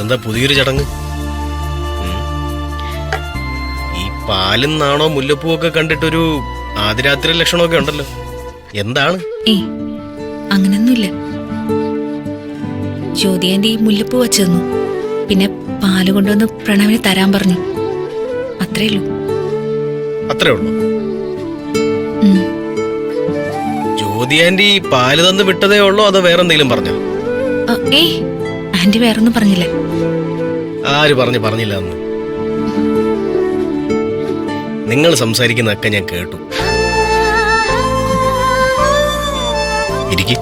ഇതെന്താ പുതിയൊരു ചടങ്ങ്? ഈ പാലും നാണോ മുല്ലപ്പൂവൊക്കെ കണ്ടിട്ടൊരു ആദ്യരാത്രി ലക്ഷണമൊക്കെ ഉണ്ടല്ലോ. എന്താണ്? അങ്ങനൊന്നുമില്ല. ജ്യോതി ആന്റി മുല്ലപ്പൂ വച്ചിരുന്നു, പിന്നെ പാല് കൊണ്ടുവന്ന് പ്രണവിന് തരാൻ പറഞ്ഞു. അത്രേ ഉള്ളൂ. ജ്യോതി ആന്റി പാല് തന്ന് വിട്ടതേ ഉള്ളോ അതോ വേറെന്തെങ്കിലും പറഞ്ഞോ? ആന്റി വേറൊന്നും പറഞ്ഞില്ല. ആര് പറഞ്ഞില്ല എന്ന്? നിങ്ങൾ സംസാരിക്കുന്നതൊക്കെ ഞാൻ കേട്ടു. ഇരിക്ക്.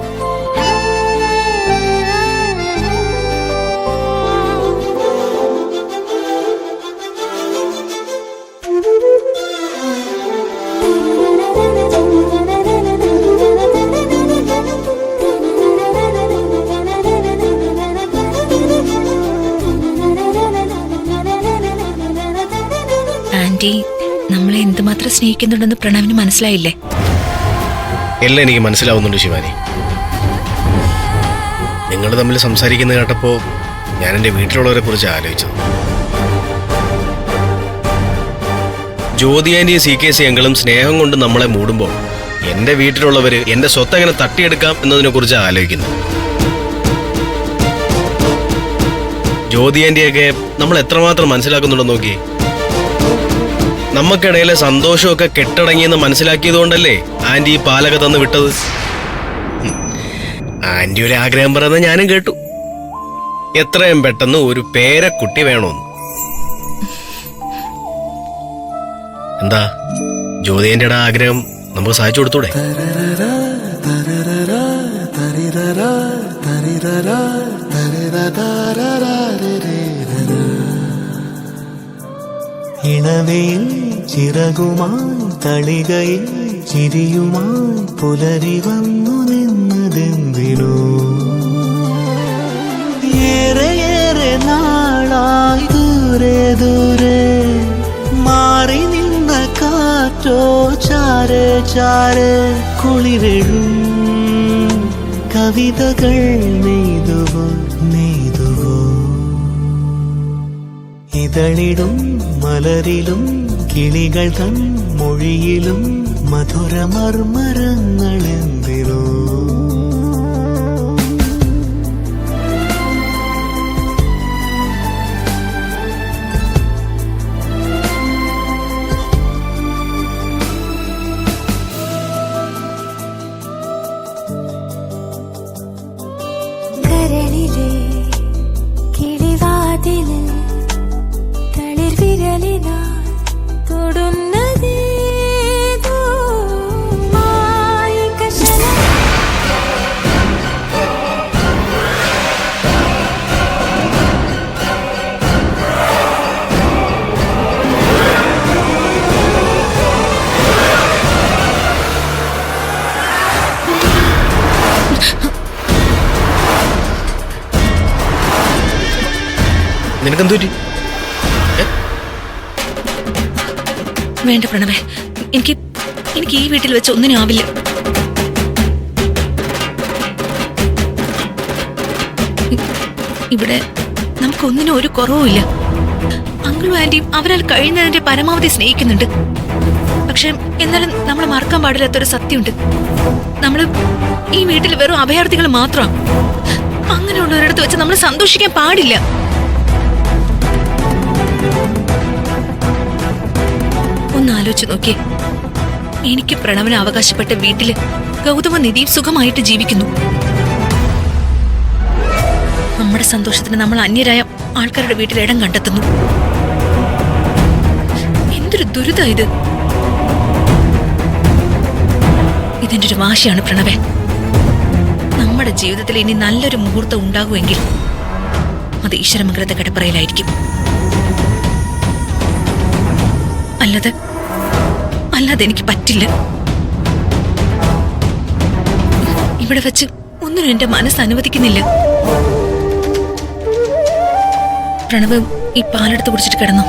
ആന്റി നമ്മളെ എന്തുമാത്രം സ്നേഹിക്കുന്നുണ്ടെന്ന് പ്രണവിന് മനസ്സിലായില്ലേ? എല്ലാം എനിക്ക് മനസ്സിലാവുന്നുണ്ട് ശിവാനി. നിങ്ങൾ തമ്മിൽ സംസാരിക്കുന്നത് കേട്ടപ്പോ ഞാൻ എൻ്റെ വീട്ടിലുള്ളവരെ കുറിച്ച് ആലോചിച്ചത്. ജ്യോതി ആന്റിയും CKC അങ്കിളും സ്നേഹം കൊണ്ട് നമ്മളെ മൂടുമ്പോൾ എൻ്റെ വീട്ടിലുള്ളവര് എൻ്റെ സ്വത്ത് എങ്ങനെ തട്ടിയെടുക്കാം എന്നതിനെ കുറിച്ച് ആലോചിക്കുന്നു. ജ്യോതി ആന്റിയൊക്കെ നമ്മൾ എത്രമാത്രം മനസ്സിലാക്കുന്നുണ്ടെന്ന് നോക്കി. നമുക്കിടയിലെ സന്തോഷമൊക്കെ കെട്ടടങ്ങിയെന്ന് മനസ്സിലാക്കിയതുകൊണ്ടല്ലേ ആന്റി ഈ പാലൊക്കെ തന്ന് വിട്ടത്. ആന്റി ഒരു ആഗ്രഹം പറയുന്നത് ഞാനും കേട്ടു. എത്രയും പെട്ടെന്ന് ഒരു പേരക്കുട്ടി വേണമെന്ന്. എന്താ ജ്യോതി ആന്റിയുടെ ആഗ്രഹം നമുക്ക് സാധിച്ചു കൊടുത്തൂടെ? ഇണവയിൽ ചിറകുമായി തളികയിൽ ചിരിയുമായി പുലരി വന്നു നിന്നതെന്തിനോ? ഏറെ നാളായി ദൂരെ മാറി നിന്ന കാറ്റോ ചാരെ കുളിരെഴും കവിതകൾ നെയ്തുവോ ഇതളിടും മലരിലും കിളികൾ തൻ മൊഴിയിലും മധുരമർമരങ്ങൾ എന്തിനോ? കരളിലെ കിളിവാതിലിൽ നിനക്കെന്തൂറ്റി? വേണ്ട പ്രണവേ, എനിക്ക് ഈ വീട്ടിൽ വെച്ച് ഒന്നിനും ആവില്ല. ഇവിടെ നമുക്കൊന്നിനും ഒരു കുറവുമില്ല. അങ്കിളും ആന്റിയും അവരാൽ കഴിയുന്നതിന്റെ പരമാവധി സ്നേഹിക്കുന്നുണ്ട്. പക്ഷെ എന്നാലും നമ്മൾ മറക്കാൻ പാടില്ലാത്തൊരു സത്യമുണ്ട്. നമ്മള് ഈ വീട്ടിൽ വെറും അഭയാർത്ഥികൾ മാത്രമാണ്. അങ്ങനെയുള്ളവരടുത്ത് വെച്ച് നമ്മൾ സന്തോഷിക്കാൻ പാടില്ല. ഒന്ന് ആലോചിച്ച് നോക്കിയേ. എനിക്ക് പ്രണവിന് അവകാശപ്പെട്ട വീട്ടില് ഗൗതമ നിധിയും സുഖമായിട്ട് ജീവിക്കുന്നു. നമ്മുടെ സന്തോഷത്തിന് നമ്മൾ അന്യരായ ആൾക്കാരുടെ വീട്ടിൽ ഇടം കണ്ടെത്തുന്നു. എന്തൊരു ദുരിത ഇത്. ഇതിന്റെ ഒരു വാശിയാണ് പ്രണവേ. നമ്മുടെ ജീവിതത്തിൽ ഇനി നല്ലൊരു മുഹൂർത്തം ഉണ്ടാകുമെങ്കിൽ അത് ഈശ്വരമംഗലത്തെ കടപ്പറയിലായിരിക്കും. അല്ലാതെ എനിക്ക് പറ്റില്ല. ഇവിടെ വെച്ച് ഒന്നിനും എന്റെ മനസ്സ് അനുവദിക്കുന്നില്ല. പ്രണവ് ഈ പാലെടുത്ത് കുടിച്ചിട്ട് കിടന്നു.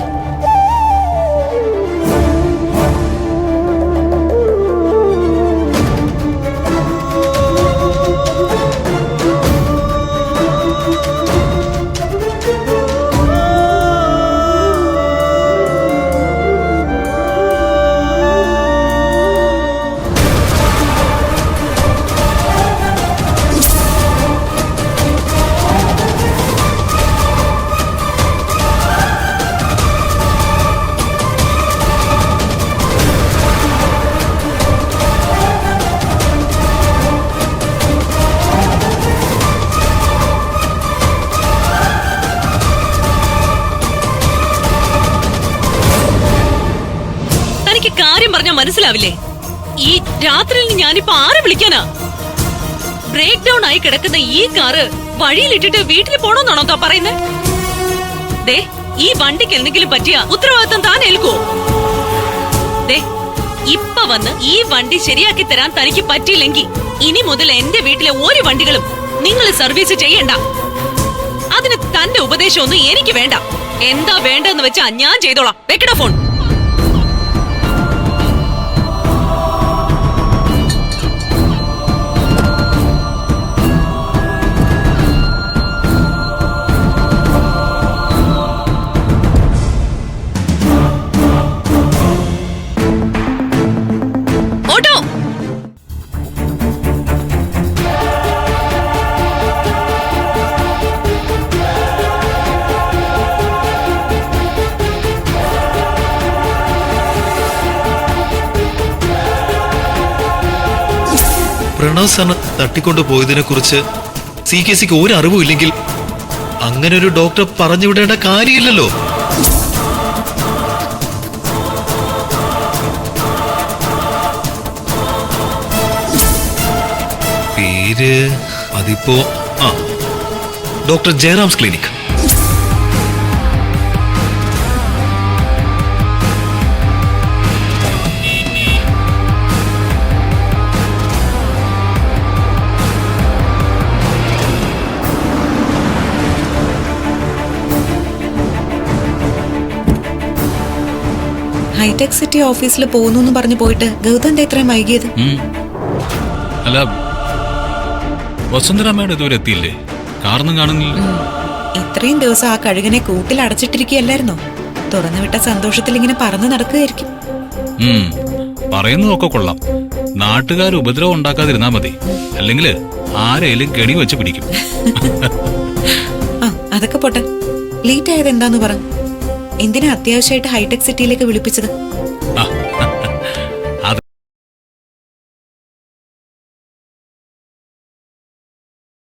മനസ്സിലാവില്ലേ? ഈ രാത്രിയിൽ ഞാനിപ്പോ ആരെ വിളിക്കാനാ? ബ്രേക്ക് ഡൗൺ ആയി കിടക്കുന്ന ഈ കാറ് വഴിയിലിട്ടിട്ട് വീട്ടിൽ പോണോന്നാണോ താ പറയുന്നത്? ദേ, ഈ വണ്ടിക്ക് എന്തെങ്കിലും പറ്റിയ ഉത്തരവാദിത്തം താൻ ഏൽക്കോ? ദേ, ഇപ്പൊ വന്ന് ഈ വണ്ടി ശരിയാക്കി തരാൻ തനിക്ക് പറ്റിയില്ലെങ്കിൽ ഇനി മുതൽ എന്റെ വീട്ടിലെ ഒരു വണ്ടികളും നിങ്ങൾ സർവീസ് ചെയ്യണ്ട. അതിന് തന്റെ ഉപദേശമൊന്നും എനിക്ക് വേണ്ട. എന്താ വേണ്ടെന്ന് വെച്ചാ ഞാൻ ചെയ്തോളാം. വെക്കട ഫോൺ. ഓട്ടോ. പ്രണവ് സാറിന് തട്ടിക്കൊണ്ടു പോയതിനെ കുറിച്ച് CKCക്ക് ഒരു അറിവും ഇല്ലെങ്കിൽ അങ്ങനെ ഒരു ഡോക്ടർ പറഞ്ഞു വിടേണ്ട കാര്യമില്ലല്ലോ. പേര് അതിപ്പോ doctor Jayaram's clinic. Hi tech city ഓഫീസിൽ പോകുന്നു പറഞ്ഞു പോയിട്ട് ഗൗതം എത്രയും വൈകിയത്? അല്ല, വസുന്ധരാമയുടെ ഇതുവരെ എത്തിയില്ലേ? കാറൊന്നും കാണുന്നില്ല. ഇത്രയും ദിവസം ആ കഴുകനെ കൂട്ടിൽ അടച്ചിട്ടിരിക്കുകയല്ലായിരുന്നോ? തുറന്നുവിട്ട സന്തോഷത്തിൽ ഇങ്ങനെ പറന്നു നടക്കുകയായിരിക്കും. പറയുന്നതൊക്കെ കൊള്ളാം. നാട്ടുകാർ ഉപദ്രവം ഉണ്ടാക്കാതിരുന്നാ മതി. അല്ലെങ്കിൽ ആരെയും കെണി വെച്ച് പിടിക്കും. അതൊക്കെ പോട്ടെ. ലേറ്റ് ആയത് എന്താന്ന് പറ. എന്തിനാ അത്യാവശ്യമായിട്ട് ഹൈടെക് സിറ്റിയിലേക്ക് വിളിപ്പിച്ചത്?